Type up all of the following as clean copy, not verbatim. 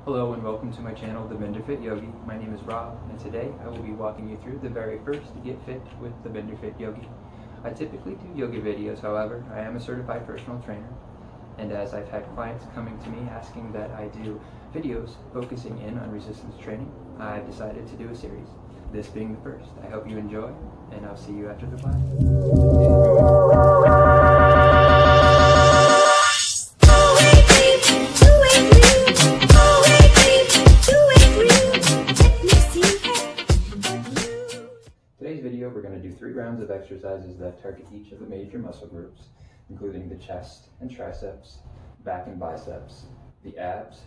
Hello and welcome to my channel, the benderfityogi. My name is Rob, and today I will be walking you through the very first Get Fit with the benderfityogi. I typically do yoga videos, however, I am a certified personal trainer, and as I've had clients coming to me asking that I do videos focusing in on resistance training, I've decided to do a series, this being the first. I hope you enjoy, and I'll see you after the class. Today's video, we're going to do 3 rounds of exercises that target each of the major muscle groups, including the chest and triceps, back and biceps, the abs,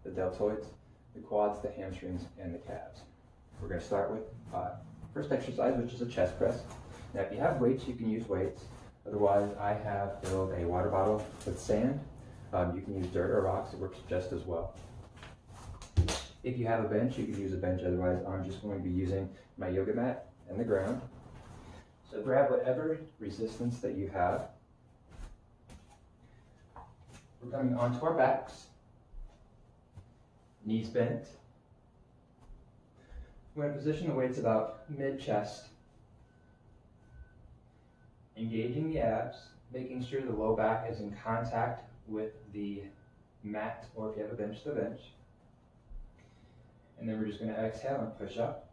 the deltoids, the quads, the hamstrings, and the calves. We're going to start with first exercise, which is a chest press. Now, if you have weights, you can use weights. Otherwise, I have filled a water bottle with sand. You can use dirt or rocks. It works just as well. If you have a bench, you can use a bench. Otherwise, I'm just going to be using my yoga mat and the ground. So grab whatever resistance that you have. We're coming onto our backs, knees bent. We're going to position the weights about mid-chest, engaging the abs, making sure the low back is in contact with the mat, or if you have a bench, the bench. And then we're just going to exhale and push up,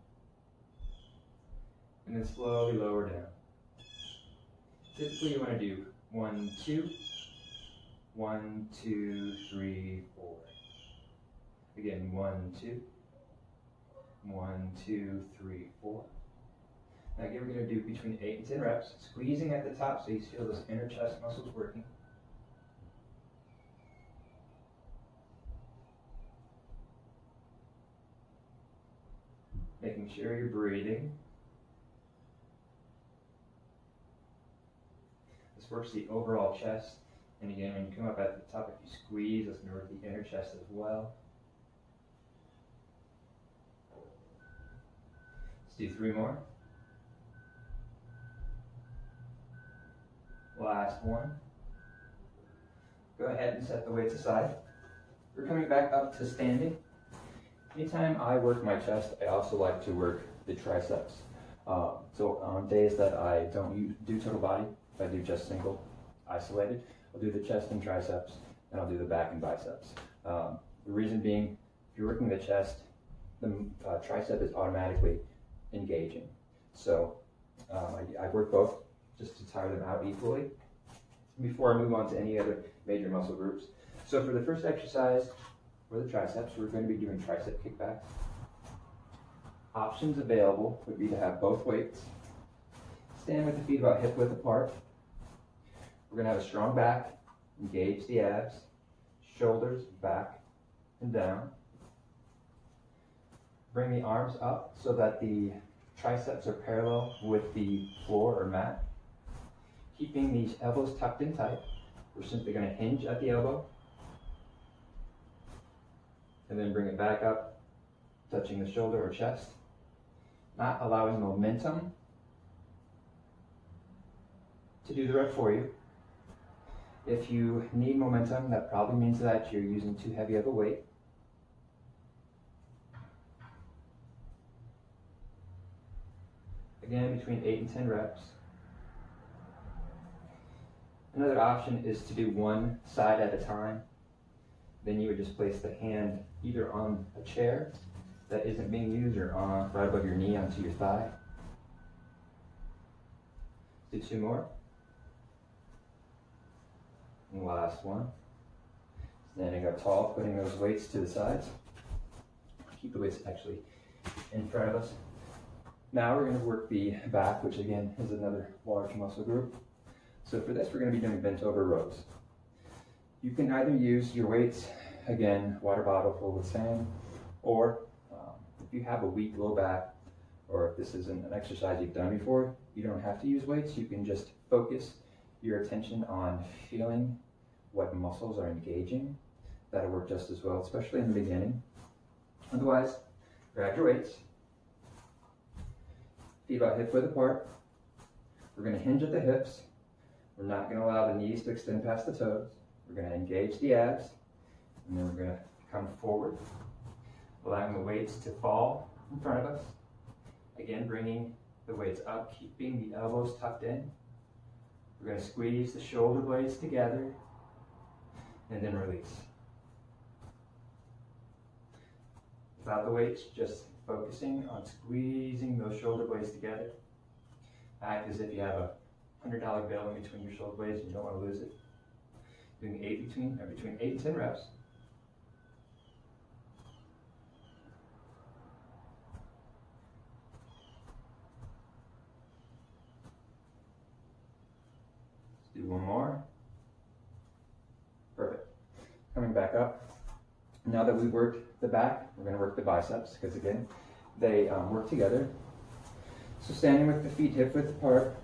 and then slowly lower down. Typically you want to do 1, 2, 1, 2, 3, 4. Again, 1, 2, 1, 2, 3, 4. Now again, we're going to do between 8 and 10 reps, squeezing at the top so you feel those inner chest muscles working. Making sure you're breathing. This works the overall chest. And again, when you come up at the top, if you squeeze, that's going to work the inner chest as well. Let's do 3 more. Last one. Go ahead and set the weights aside. We're coming back up to standing. Anytime I work my chest, I also like to work the triceps. So on days that I don't do total body, if I do just single, isolated, I'll do the chest and triceps, and I'll do the back and biceps. The reason being, if you're working the chest, the tricep is automatically engaging. So I work both just to tire them out equally before I move on to any other major muscle groups. So for the first exercise, for the triceps, we're going to be doing tricep kickbacks. Options available would be to have both weights. Stand with the feet about hip width apart. We're going to have a strong back, engage the abs, shoulders back and down. Bring the arms up so that the triceps are parallel with the floor or mat. Keeping these elbows tucked in tight. We're simply going to hinge at the elbow, and then bring it back up, touching the shoulder or chest, not allowing momentum to do the rep for you. If you need momentum, that probably means that you're using too heavy of a weight. Again, between 8 and 10 reps. Another option is to do one side at a time. Then you would just place the hand either on a chair that isn't being used or on right above your knee onto your thigh. Do 2 more. And last one. Standing up tall, putting those weights to the sides. Keep the weights actually in front of us. Now we're going to work the back, which again is another large muscle group. So for this, we're going to be doing bent over rows. You can either use your weights, again, water bottle full with sand, or if you have a weak low back, or if this isn't an exercise you've done before, you don't have to use weights. You can just focus your attention on feeling what muscles are engaging. That'll work just as well, especially in the beginning. Otherwise, grab your weights, feet about hip width apart. We're going to hinge at the hips. We're not going to allow the knees to extend past the toes. We're going to engage the abs, and then we're going to come forward allowing the weights to fall in front of us. Again, bringing the weights up, keeping the elbows tucked in. We're going to squeeze the shoulder blades together and then release. Without the weights, just focusing on squeezing those shoulder blades together. Act as if you have a $100 bill in between your shoulder blades and you don't want to lose it. Doing between 8 and 10 reps. Let's do one more. Perfect. Coming back up. Now that we've worked the back, we're going to work the biceps because again, they work together. So standing with the feet hip width apart,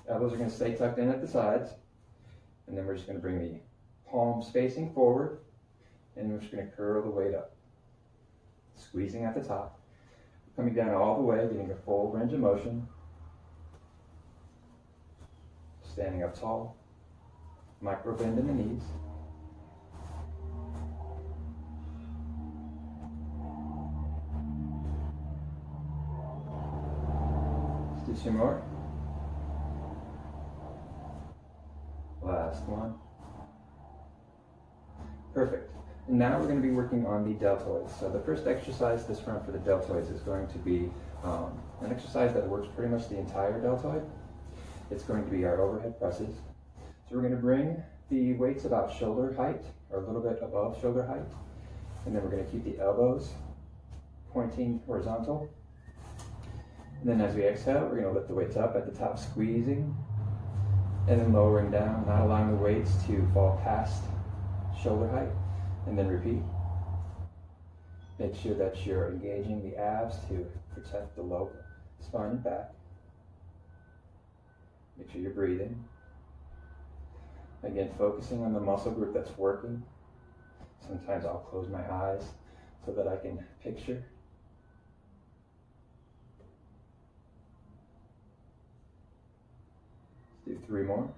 elbows are going to stay tucked in at the sides, and then we're just going to bring the palms facing forward, and we're just going to curl the weight up, squeezing at the top, coming down all the way, getting a full range of motion, standing up tall, micro bend in the knees. Let's do 2 more. Last one. Perfect. And now we're going to be working on the deltoids. So the first exercise this round for the deltoids is going to be an exercise that works pretty much the entire deltoid. It's going to be our overhead presses. So we're going to bring the weights about shoulder height, or a little bit above shoulder height. And then we're going to keep the elbows pointing horizontal. And then as we exhale, we're going to lift the weights up at the top, squeezing, and then lowering down, not allowing the weights to fall past shoulder height, and then repeat. Make sure that you're engaging the abs to protect the low spine and back. Make sure you're breathing. Again, focusing on the muscle group that's working. Sometimes I'll close my eyes so that I can picture. Do 3 more.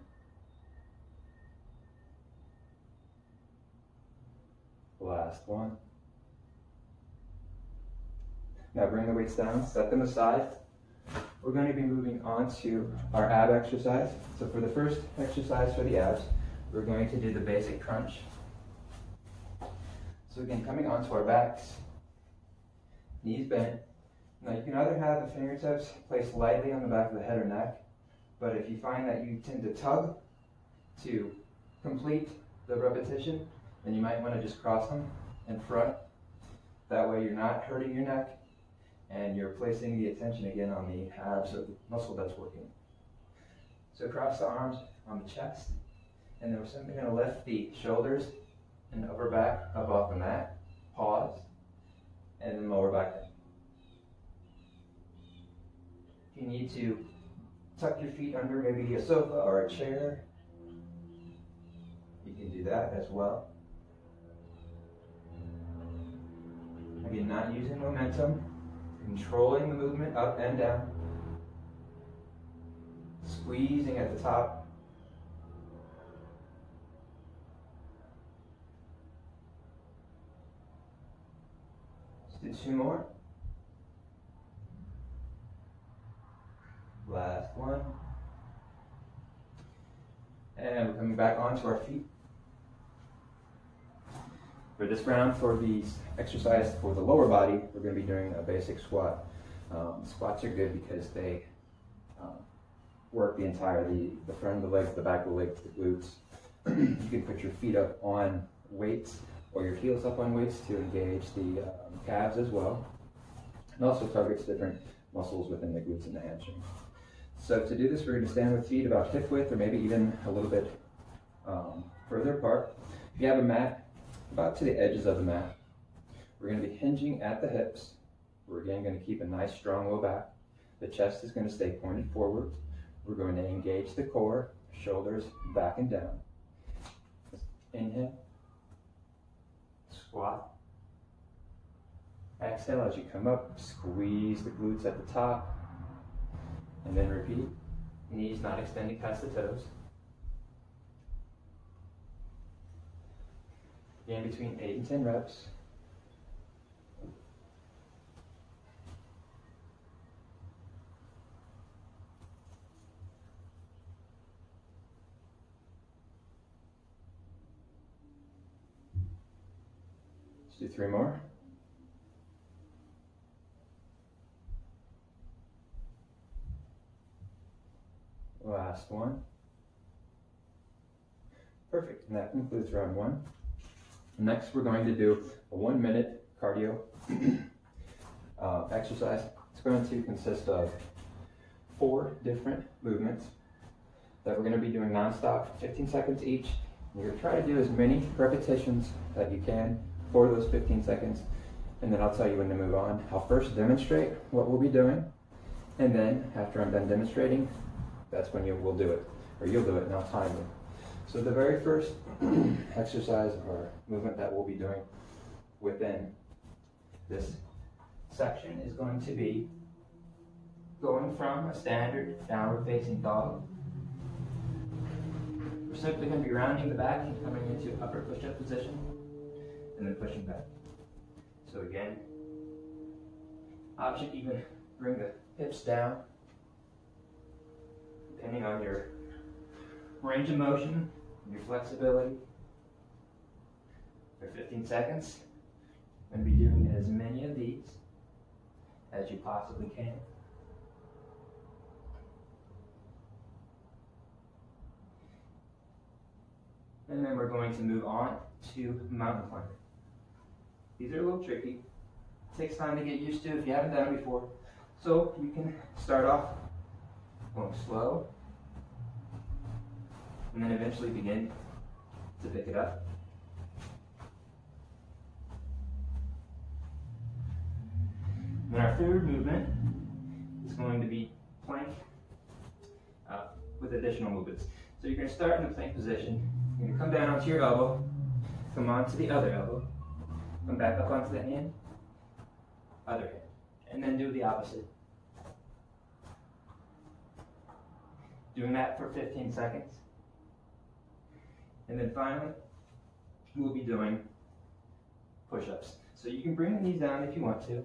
Last one. Now bring the weights down, set them aside. We're going to be moving on to our ab exercise. So for the first exercise for the abs, we're going to do the basic crunch. So again, coming onto our backs, knees bent. Now you can either have the fingertips placed lightly on the back of the head or neck, but if you find that you tend to tug to complete the repetition, then you might want to just cross them in front. That way you're not hurting your neck and you're placing the attention again on the abs or the muscle that's working. So cross the arms on the chest, and then we're simply going to lift the shoulders and upper back up off the mat, pause, and then lower back down. If you need to tuck your feet under maybe a sofa or a chair, you can do that as well. Again, not using momentum, controlling the movement up and down, squeezing at the top. Let's do 2 more. Last one. And we're coming back onto our feet. For this round, for the exercise for the lower body, we're going to be doing a basic squat. Squats are good because they work the entire, the front of the legs, the back of the legs, the glutes. You can put your feet up on weights or your heels up on weights to engage the calves as well. And also targets different muscles within the glutes and the hamstrings. So to do this, we're going to stand with feet about hip width or maybe even a little bit further apart. If you have a mat, about to the edges of the mat. We're going to be hinging at the hips. We're again going to keep a nice strong low back. The chest is going to stay pointed forward. We're going to engage the core, shoulders back and down. Inhale, squat. Exhale as you come up, squeeze the glutes at the top, and then repeat. Knees not extending past the toes. Again, between 8 and 10 reps. do 3 more. Last one. Perfect, and that concludes round 1. Next, we're going to do a 1-minute cardio exercise. It's going to consist of 4 different movements that we're going to be doing non-stop, 15 seconds each. You're going to try to do as many repetitions that you can for those 15 seconds, and then I'll tell you when to move on. I'll first demonstrate what we'll be doing, and then after I'm done demonstrating, that's when we'll do it, or you'll do it, and I'll time you. So the very first exercise or movement that we'll be doing within this section is going to be going from a standard downward facing dog. We're simply going to be rounding the back and coming into upper push-up position and then pushing back. So again, option even bring the hips down depending on your range of motion, your flexibility. For 15 seconds, I'm going to be doing as many of these as you possibly can. And then we're going to move on to mountain climber. These are a little tricky. It takes time to get used to if you haven't done it before. So you can start off going slow, and then eventually begin to pick it up. Then our third movement is going to be plank with additional movements. So you're going to start in the plank position. You're going to come down onto your elbow, come onto the other elbow, come back up onto the hand, other hand, and then do the opposite. Doing that for 15 seconds. And then finally, we'll be doing push-ups. So you can bring the knees down if you want to.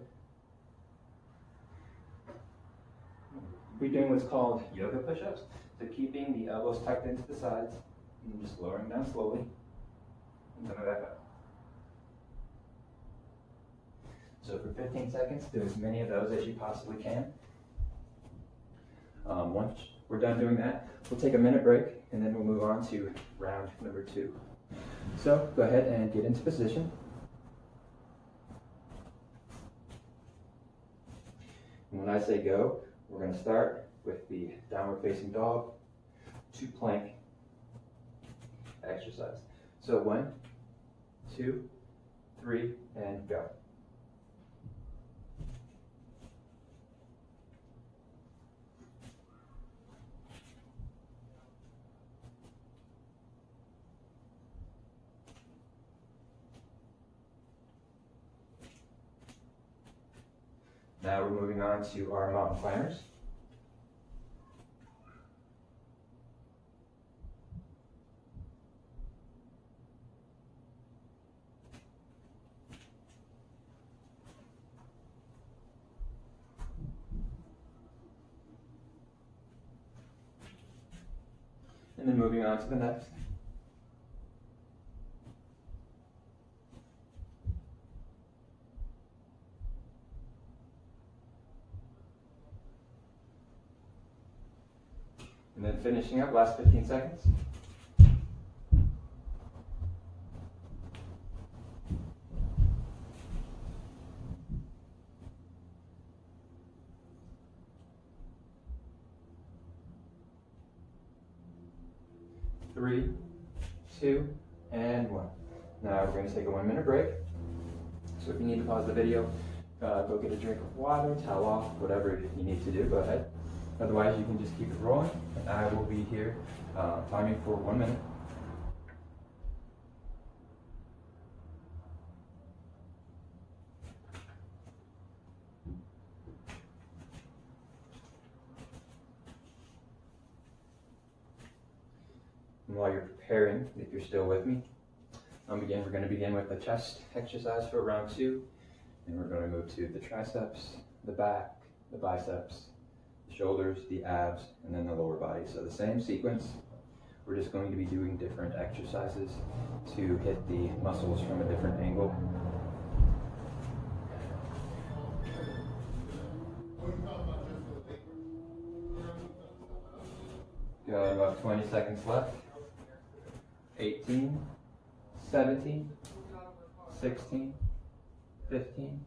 We're doing what's called yoga push-ups. So keeping the elbows tucked into the sides and just lowering down slowly and coming back up. So for 15 seconds, do as many of those as you possibly can. Once we're done doing that, we'll take a minute break and then we'll move on to round number 2. So go ahead and get into position. And when I say go, we're going to start with the downward facing dog to plank exercise. So 1, 2, 3, and go. Now we're moving on to our mountain climbers. And then moving on to the next. And then finishing up, last 15 seconds. Three, 2, and 1. Now we're going to take a 1-minute break. So if you need to pause the video, go get a drink of water, towel off, whatever you need to do, go ahead. Otherwise, you can just keep it rolling, and I will be here timing for 1 minute. And while you're preparing, if you're still with me, we're going to begin with the chest exercise for round 2, and we're going to move to the triceps, the back, the biceps, shoulders, the abs, and then the lower body. So the same sequence, we're just going to be doing different exercises to hit the muscles from a different angle. Got about 20 seconds left. 18, 17, 16, 15.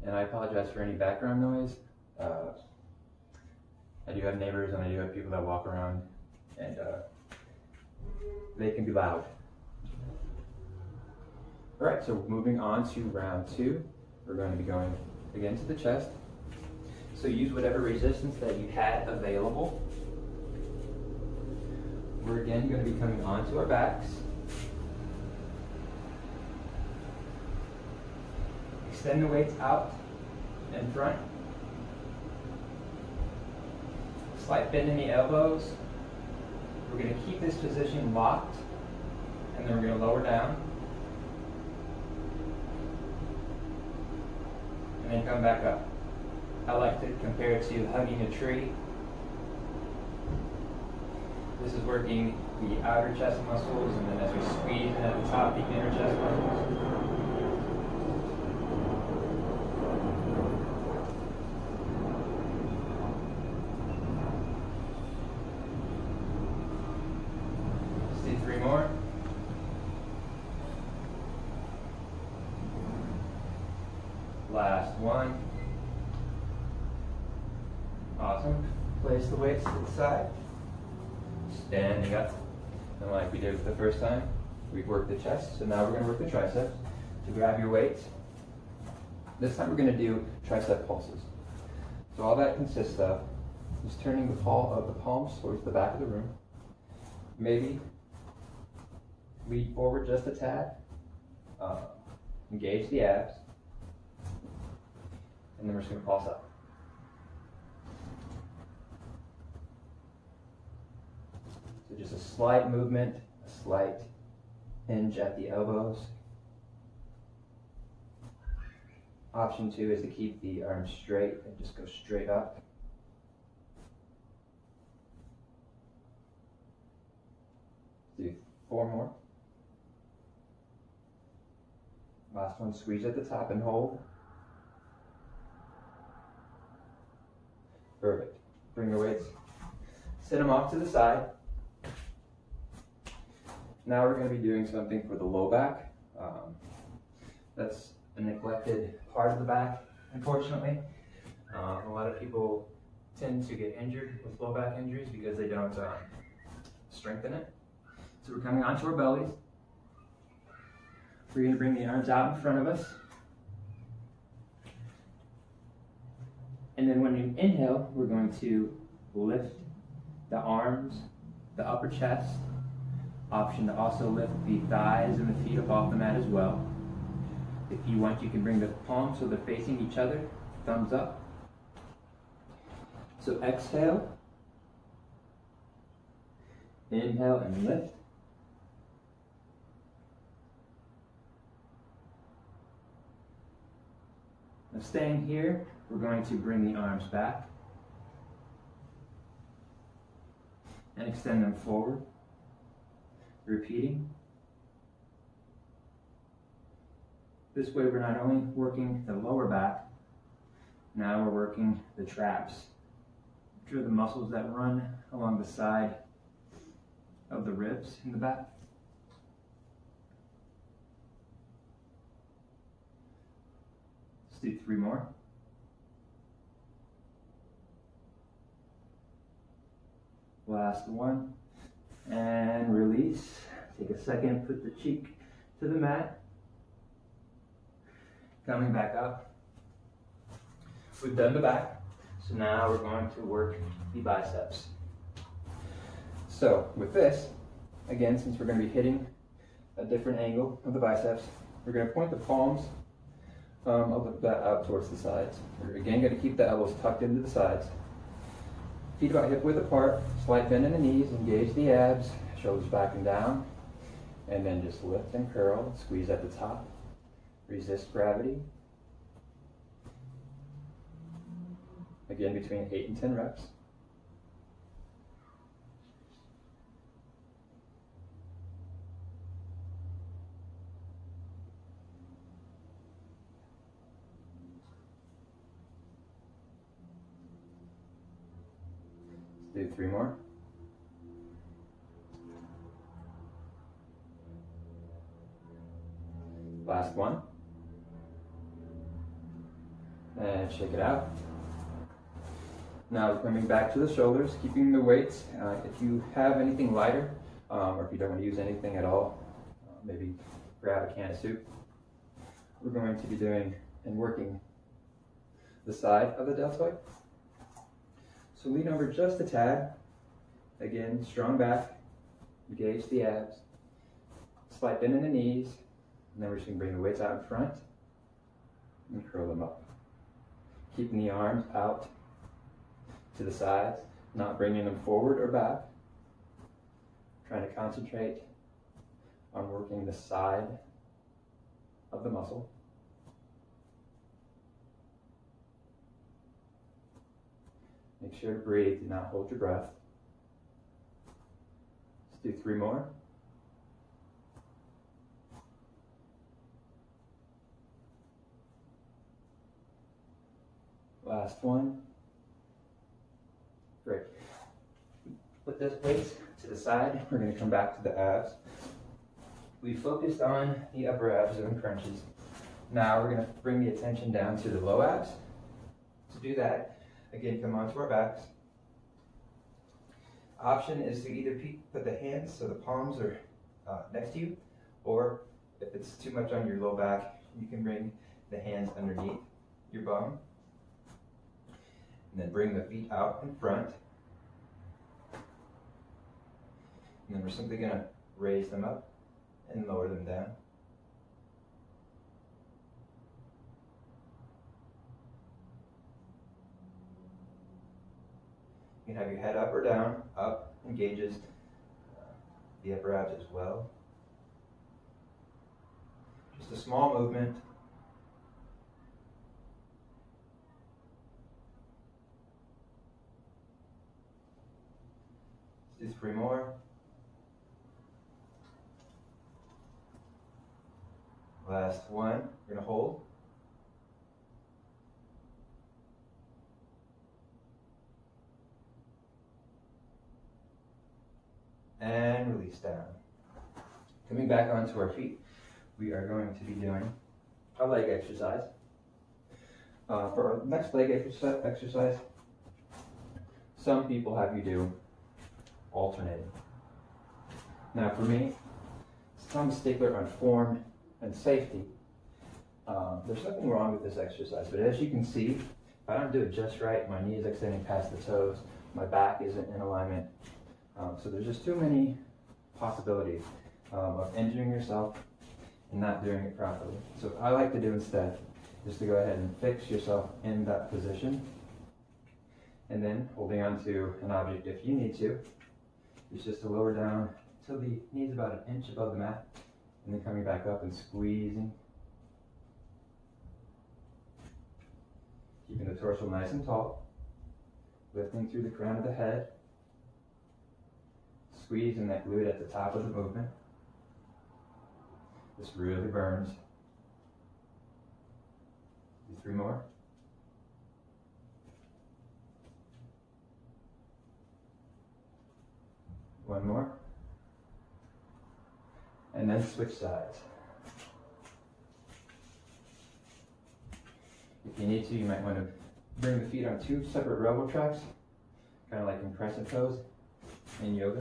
And I apologize for any background noise. I do have neighbors and I do have people that walk around, and they can be loud. All right, so moving on to round 2. We're going to be going again to the chest. So use whatever resistance that you had available. We're again going to be coming onto our backs. Extend the weights out in front. Slight bend in the elbows. We're going to keep this position locked, and then we're going to lower down. And then come back up. I like to compare it to hugging a tree. This is working the outer chest muscles, and then as we squeeze in at the top, the inner chest muscles. Let's do 3 more. Last one. Awesome. Place the weights to the side. Standing up. And like we did the first time, we've worked the chest. So now we're going to work the triceps. So grab your weights. This time we're going to do tricep pulses. So all that consists of is turning the palms towards the back of the room. Maybe lead forward just a tad. Engage the abs. And then we're just going to pulse up. So just a slight movement, a slight hinge at the elbows. Option 2 is to keep the arms straight and just go straight up. Do 4 more. Last one, squeeze at the top and hold. Perfect. Bring your weights. Sit them off to the side. Now we're going to be doing something for the low back. That's a neglected part of the back, unfortunately. A lot of people tend to get injured with low back injuries because they don't strengthen it. So we're coming onto our bellies. We're going to bring the arms out in front of us. And then when you inhale, we're going to lift the arms, the upper chest. Option to also lift the thighs and the feet up off the mat as well. If you want, you can bring the palms so they're facing each other, thumbs up. So exhale, inhale and lift. Now staying here, we're going to bring the arms back and extend them forward. Repeating. This way we're not only working the lower back, now we're working the traps, which are the muscles that run along the side of the ribs in the back. Let's do 3 more. Last one. And release. Take a second, put the cheek to the mat. Coming back up. We've done the back, so now we're going to work the biceps. So with this, again, since we're going to be hitting a different angle of the biceps, we're going to point the palms a little bit out towards the sides. We're again going to keep the elbows tucked into the sides. Feet about hip width apart, slight bend in the knees, engage the abs, shoulders back and down, and then just lift and curl, squeeze at the top, resist gravity. Again, between 8 and 10 reps. Let's do 3 more. Last one. And shake it out. Now we're coming back to the shoulders, keeping the weights. If you have anything lighter, or if you don't want to use anything at all, maybe grab a can of soup. We're going to be doing and working the side of the deltoid. So lean over just a tad. Again, strong back, engage the abs, slight bend in the knees, and then we're just going to bring the weights out in front and curl them up. Keeping the arms out to the sides, not bringing them forward or back. Trying to concentrate on working the side of the muscle. Make sure to breathe, do not hold your breath. Let's do 3 more. Last one. Great. Put this weights to the side. We're going to come back to the abs. We focused on the upper abs doing crunches. Now we're going to bring the attention down to the low abs. To do that, again, come onto our backs. Option is to either put the hands so the palms are next to you, or if it's too much on your low back, you can bring the hands underneath your bum. And then bring the feet out in front. And then we're simply going to raise them up and lower them down. You can have your head up or down. Up engages the upper abs as well. Just a small movement. Let's do 3 more. Last one. We're going to hold. And release down. Coming back onto our feet, we are going to be doing a leg exercise. For our next leg exercise, some people have you do alternating. Now for me, I'm a stickler on form and safety. There's nothing wrong with this exercise, but as you can see, if I don't do it just right, my knee is extending past the toes, my back isn't in alignment. So there's just too many possibilities of injuring yourself and not doing it properly. So what I like to do instead is to go ahead and fix yourself in that position, and then holding on to an object if you need to, is just to lower down until the knee's about 1 inch above the mat, and then coming back up and squeezing. Keeping the torso nice and tall, lifting through the crown of the head, squeezing that glute at the top of the movement. This really burns. Do 3 more. One more. And then switch sides. If you need to, you might want to bring the feet on 2 separate elbow tracks, kind of like in crescent pose in yoga.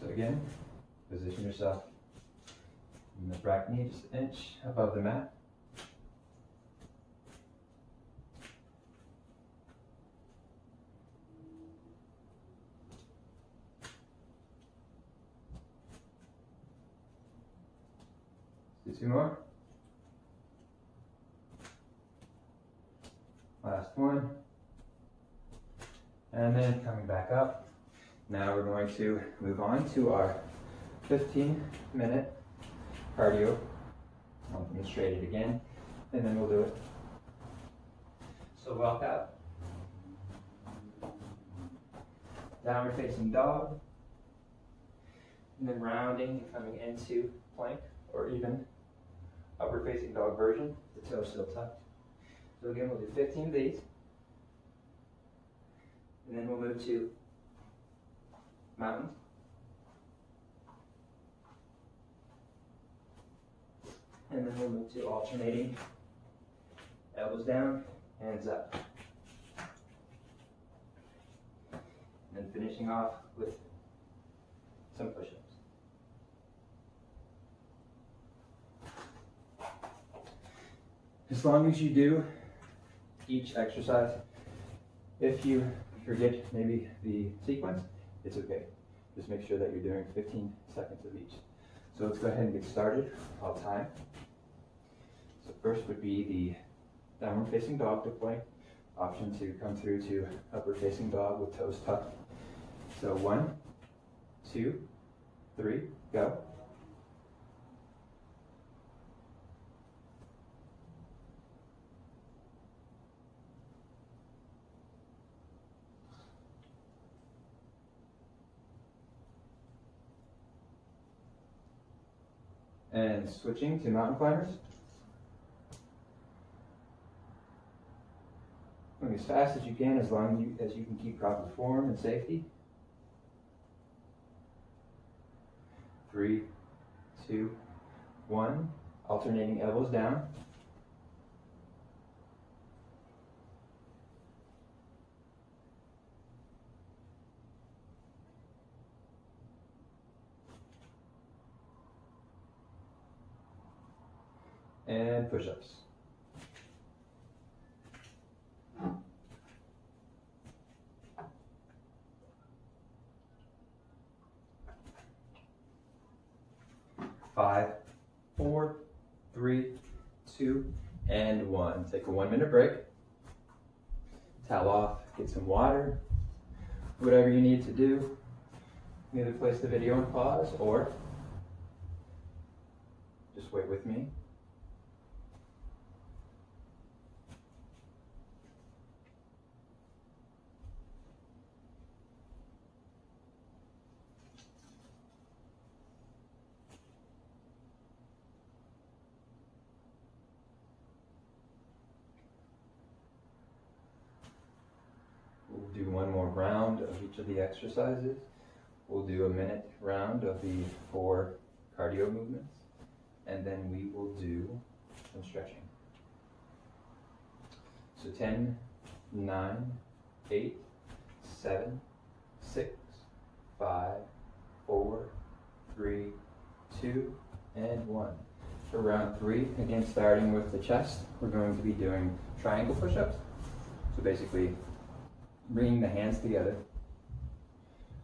So again, position yourself in the back knee just 1 inch above the mat. Do 2 more. Last one. And then coming back up. Now we're going to move on to our 15-minute cardio. I'll demonstrate it again, and then we'll do it. So walk out. Downward facing dog. And then rounding and coming into plank, or even upward facing dog version, the toes still tucked. So again, we'll do 15 of these. And then we'll move to mountains. And then we'll move to alternating elbows down, hands up. And then finishing off with some push-ups. As long as you do each exercise, if you forget maybe the sequence, it's okay. Just make sure that you're doing 15 seconds of each. So let's go ahead and get started. I'll time. So first would be the downward facing dog deploy. Option to come through to upward facing dog with toes tucked. So 1, 2, 3, go. And switching to mountain climbers. Going as fast as you can, as long as you can keep proper form and safety. 3, 2, 1. Alternating elbows down. And push-ups. Five, 4, 3, 2, and 1. Take a 1-minute break. Towel off, get some water, whatever you need to do. Either place the video on pause or just wait with me. We'll do one more round of each of the exercises. We'll do a minute round of the 4 cardio movements, and then we will do some stretching. So 10, 9, 8, 7, 6, 5, 4, 3, 2, and 1. For round 3, again starting with the chest, we're going to be doing triangle push-ups. So basically, bringing the hands together.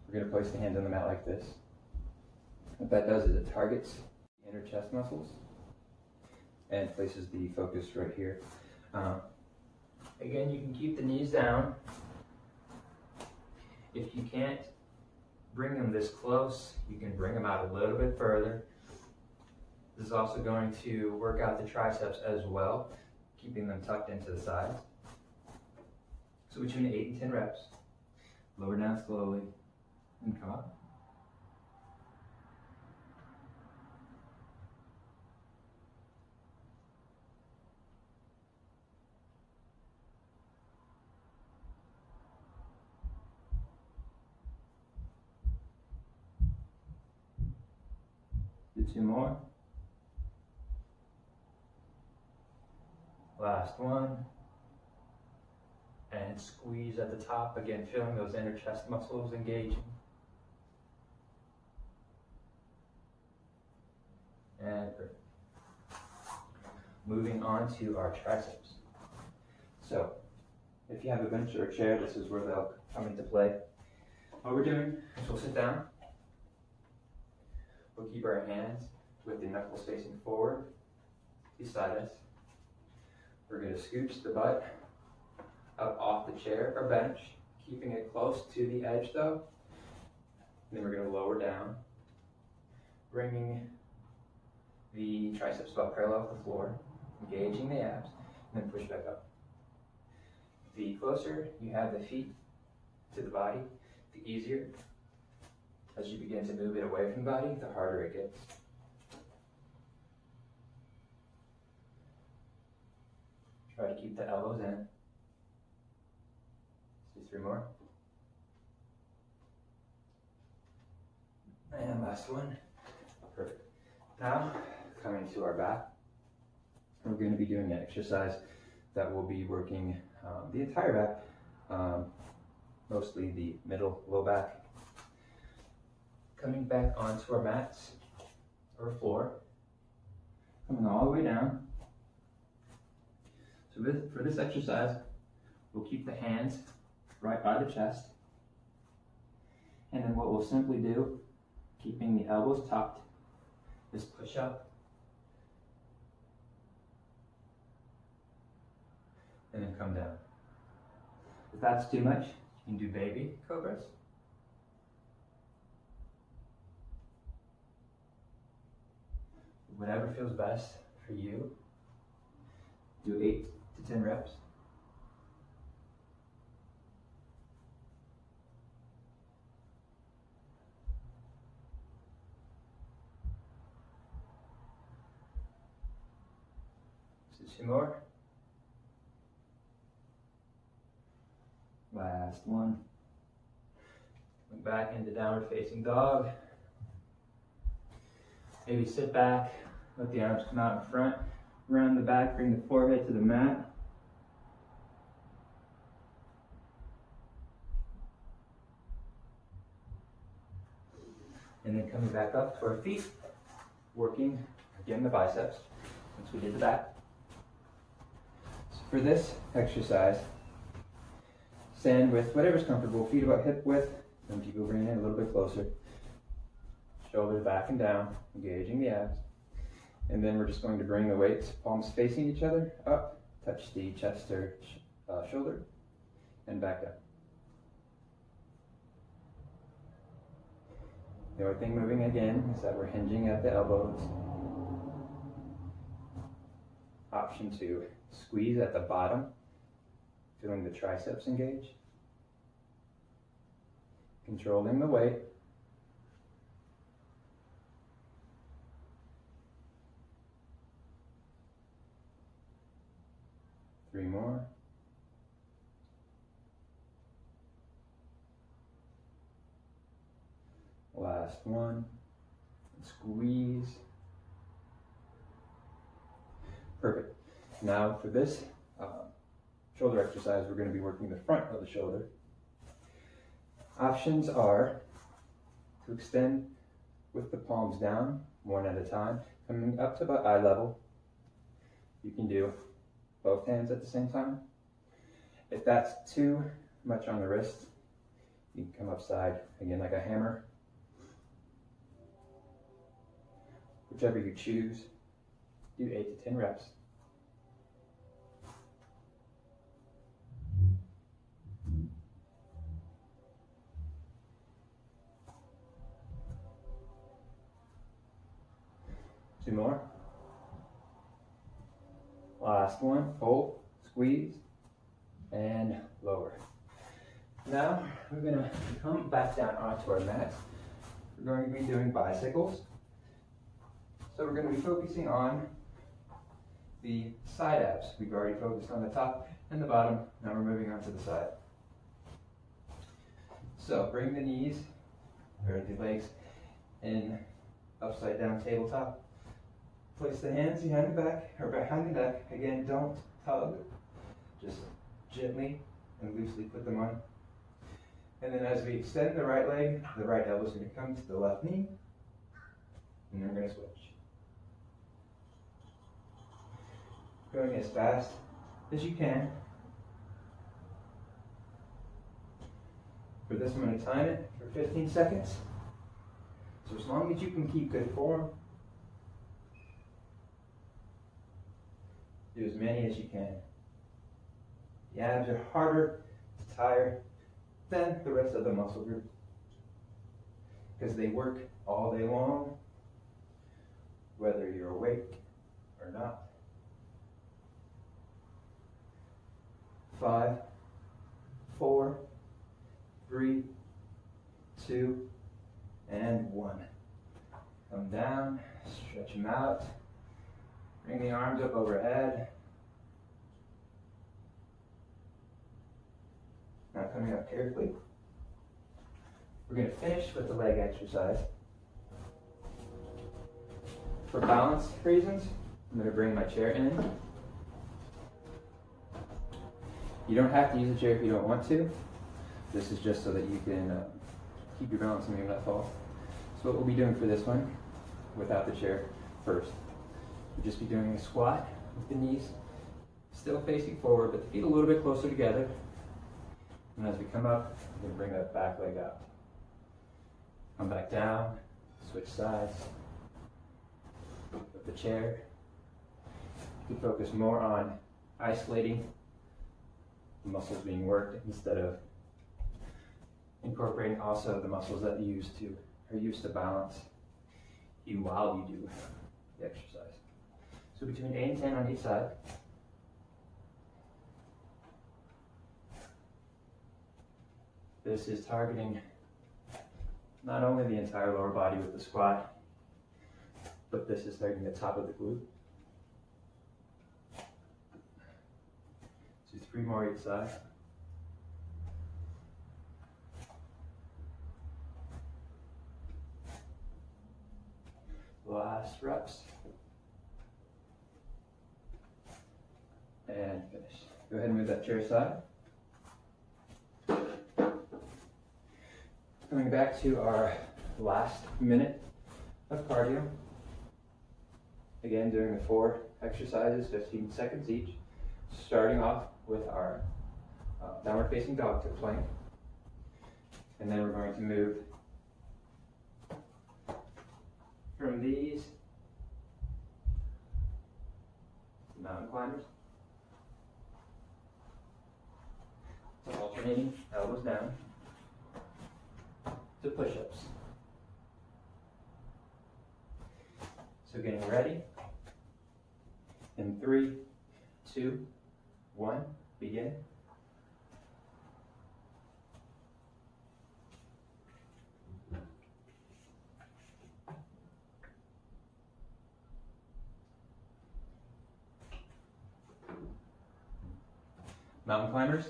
We're going to place the hands on the mat like this. What that does is it targets the inner chest muscles and places the focus right here. Again, you can keep the knees down. If you can't bring them this close, you can bring them out a little bit further. This is also going to work out the triceps as well, keeping them tucked into the sides. So between 8 and 10 reps, lower down slowly and come up. Do 2 more. Last one. And squeeze at the top, again feeling those inner chest muscles engaging. And moving on to our triceps. So, if you have a bench or a chair, this is where they'll come into play. What we're doing is we'll sit down. We'll keep our hands with the knuckles facing forward beside us. We're going to scooch the butt up off the chair or bench, keeping it close to the edge though. And then we're going to lower down, bringing the triceps about parallel with the floor, engaging the abs, and then push back up. The closer you have the feet to the body, the easier. As you begin to move it away from the body, the harder it gets. Try to keep the elbows in. Let's do 3 more. And last one. Perfect. Now, coming to our back, we're going to be doing an exercise that will be working the entire back, mostly the middle, low back. Coming back onto our mats or floor, coming all the way down. So for this exercise, we'll keep the hands right by the chest. And then what we'll simply do, keeping the elbows tucked, is push up. And then come down. If that's too much, you can do baby cobras. Whatever feels best for you. Do 8 to 10 reps. So 2 more. Last one. Come back into downward facing dog. Maybe sit back, let the arms come out in front, around the back, bring the forehead to the mat. And then coming back up to our feet, working again the biceps, since we did the back. So for this exercise, stand with whatever's comfortable, feet about hip width. Some people bring it a little bit closer. Shoulders back and down, engaging the abs. And then we're just going to bring the weights, palms facing each other, up, touch the chest or shoulder, and back down. The only thing moving again is that we're hinging at the elbows. Option 2, squeeze at the bottom, feeling the triceps engage. Controlling the weight. Three more. Last one. Squeeze. Perfect. Now for this shoulder exercise, we're going to be working the front of the shoulder. Options are to extend with the palms down, one at a time, coming up to about eye level. You can do both hands at the same time. If that's too much on the wrist, you can come upside, again like a hammer. Whichever you choose, do 8 to 10 reps. Two more. Last one, hold, squeeze, and lower. Now, we're gonna come back down onto our mat. We're going to be doing bicycles. So we're gonna be focusing on the side abs. We've already focused on the top and the bottom. Now we're moving on to the side. So bring the knees, or the legs, in upside down tabletop. Place the hands behind the back, or behind the neck. Again, don't tug. Just gently and loosely put them on. And then as we extend the right leg, the right elbow is going to come to the left knee. And then we're going to switch. Going as fast as you can. For this, I'm going to time it for 15 seconds. So as long as you can keep good form, do as many as you can. The abs are harder to tire than the rest of the muscle groups because they work all day long, whether you're awake or not. 5, 4, 3, 2, and 1. Come down, stretch them out. Bring the arms up overhead. Now coming up carefully. We're going to finish with the leg exercise. for balance reasons, I'm going to bring my chair in. You don't have to use a chair if you don't want to. This is just so that you can keep your balance and maybe not fall. So what we'll be doing for this one, without the chair, first, we'll just be doing a squat with the knees still facing forward, but the feet a little bit closer together. And as we come up, we're going to bring that back leg up. Come back down, switch sides. With the chair, you can focus more on isolating the muscles being worked instead of incorporating also the muscles that are used to balance you while you do the exercise. So between 8 and 10 on each side. This is targeting not only the entire lower body with the squat, but this is targeting the top of the glute. So 3 more each side. Last reps. And finish. Go ahead and move that chair aside. Coming back to our last minute of cardio. Again, doing the 4 exercises, 15 seconds each. Starting off with our downward facing dog to plank. And then we're going to move from these to mountain climbers. So alternating elbows down to push-ups. So getting ready. In 3, 2, 1, begin. Mountain climbers.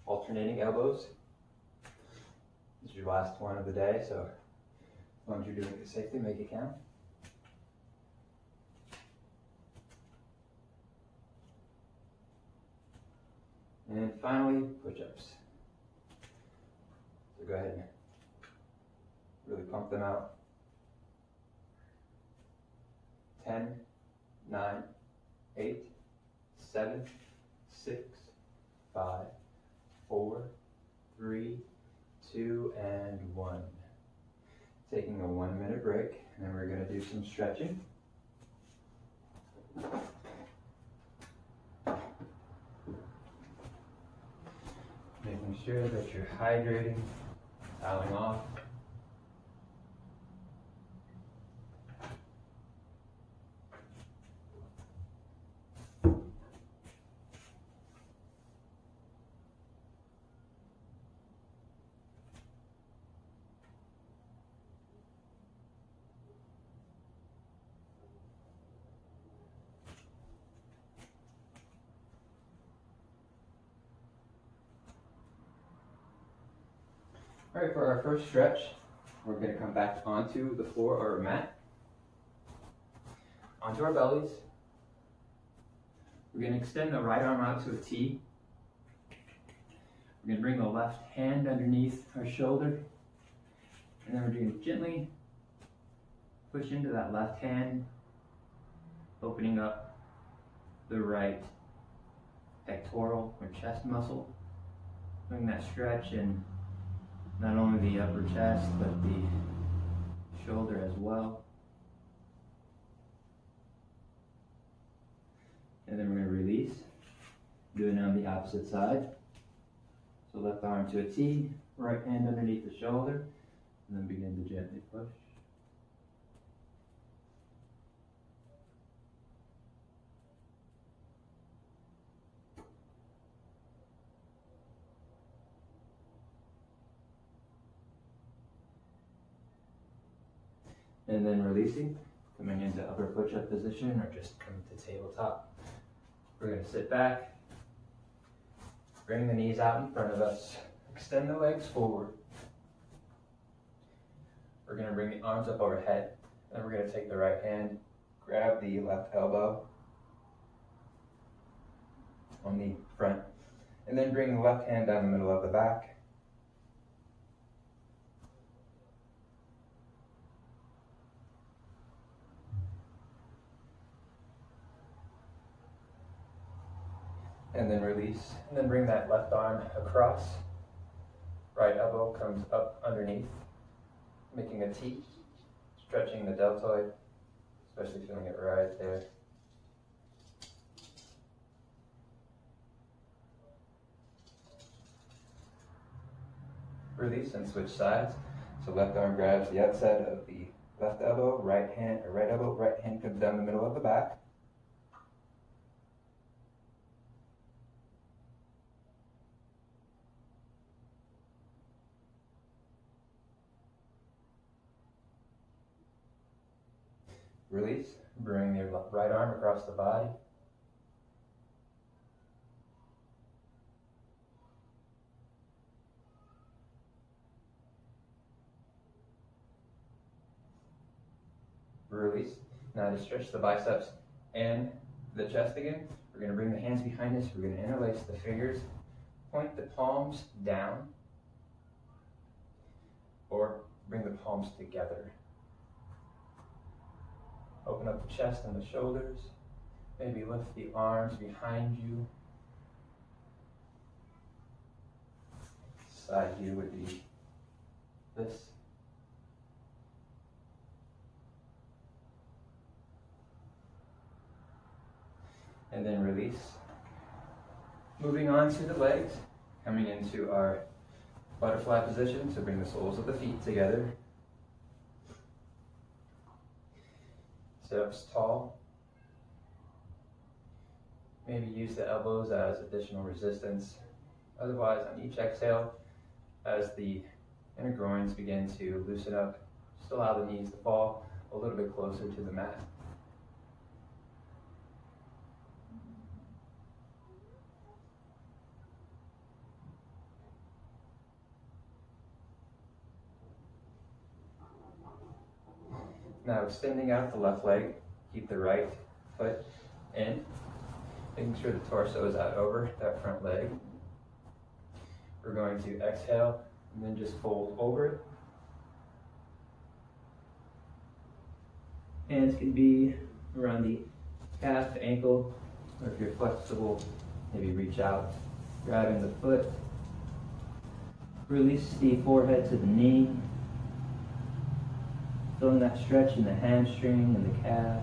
Alternating elbows. This is your last one of the day, so as long as you're doing it safely, make it count. And finally, push-ups. So go ahead and really pump them out. 10, 9, 8, 7, 6, 5, 4, 3, 2, and 1. Taking a 1-minute break, and then we're going to do some stretching. Making sure that you're hydrating, toweling off. All right, for our first stretch, we're going to come back onto the floor or a mat, onto our bellies. We're going to extend the right arm out to a T. We're going to bring the left hand underneath our shoulder, and then we're going to gently push into that left hand, opening up the right pectoral or chest muscle, doing that stretch in not only the upper chest, but the shoulder as well. And then we're going to release, doing it on the opposite side. So left arm to a T, right hand underneath the shoulder, and then begin to gently push. And then releasing, coming into upper push-up position or just coming to tabletop. We're going to sit back, bring the knees out in front of us, extend the legs forward. We're going to bring the arms up overhead, and then we're going to take the right hand, grab the left elbow on the front, and then bring the left hand down the middle of the back. And then release, and then bring that left arm across. Right elbow comes up underneath, making a T, stretching the deltoid, especially feeling it right there. Release and switch sides. So left arm grabs the outside of the left elbow, right hand comes down the middle of the back. Release, bring your right arm across the body. Release. Now to stretch the biceps and the chest again, we're going to bring the hands behind us. We're going to interlace the fingers, point the palms down, or bring the palms together. Open up the chest and the shoulders. Maybe lift the arms behind you. Side view would be this. And then release. Moving on to the legs, coming into our butterfly position. So bring the soles of the feet together. Sit-ups tall. Maybe use the elbows as additional resistance. Otherwise, on each exhale, as the inner groins begin to loosen up, just allow the knees to fall a little bit closer to the mat. Now extending out the left leg, keep the right foot in, making sure the torso is out over that front leg. We're going to exhale and then just fold over it. Hands can be around the calf, ankle, or if you're flexible, maybe reach out, grabbing the foot. Release the forehead to the knee. Feeling that stretch in the hamstring and the calf,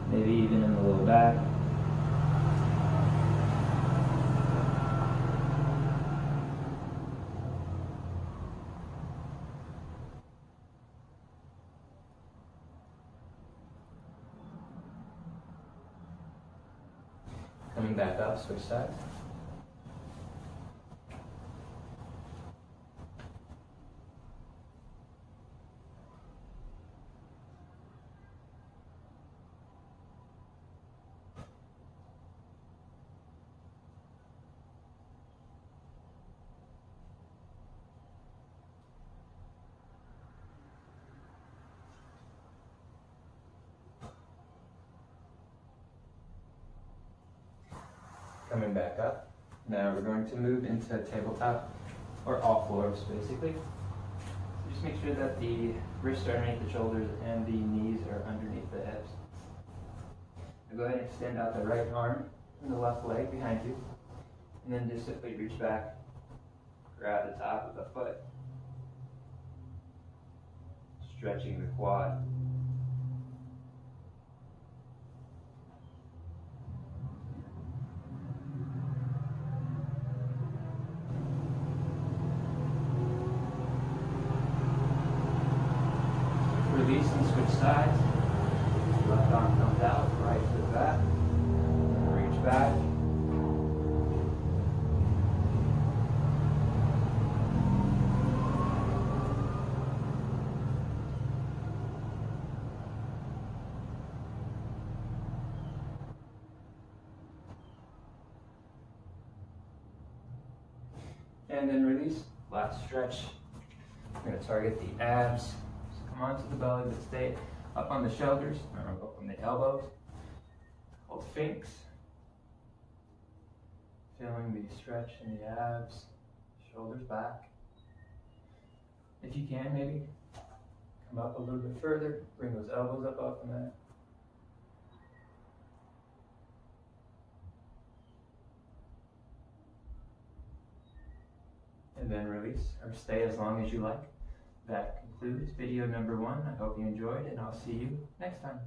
maybe even in the low back. Coming back up, switch sides. Coming back up. Now we're going to move into tabletop, or all floors basically. So just make sure that the wrists are underneath the shoulders and the knees are underneath the hips. Now go ahead and extend out the right arm and the left leg behind you. And then just simply reach back, grab the top of the foot, stretching the quad. Release and switch sides. Left arm comes out, right to the back. Reach back. and then release. Last stretch. We're going to target the abs. So come onto the belly, but stay up on the shoulders, or up on the elbows. Hold Sphinx. Feeling the stretch in the abs, shoulders back. If you can, maybe come up a little bit further, bring those elbows up off the mat. And then release, or stay as long as you like. That concludes video number 1. I hope you enjoyed, and I'll see you next time.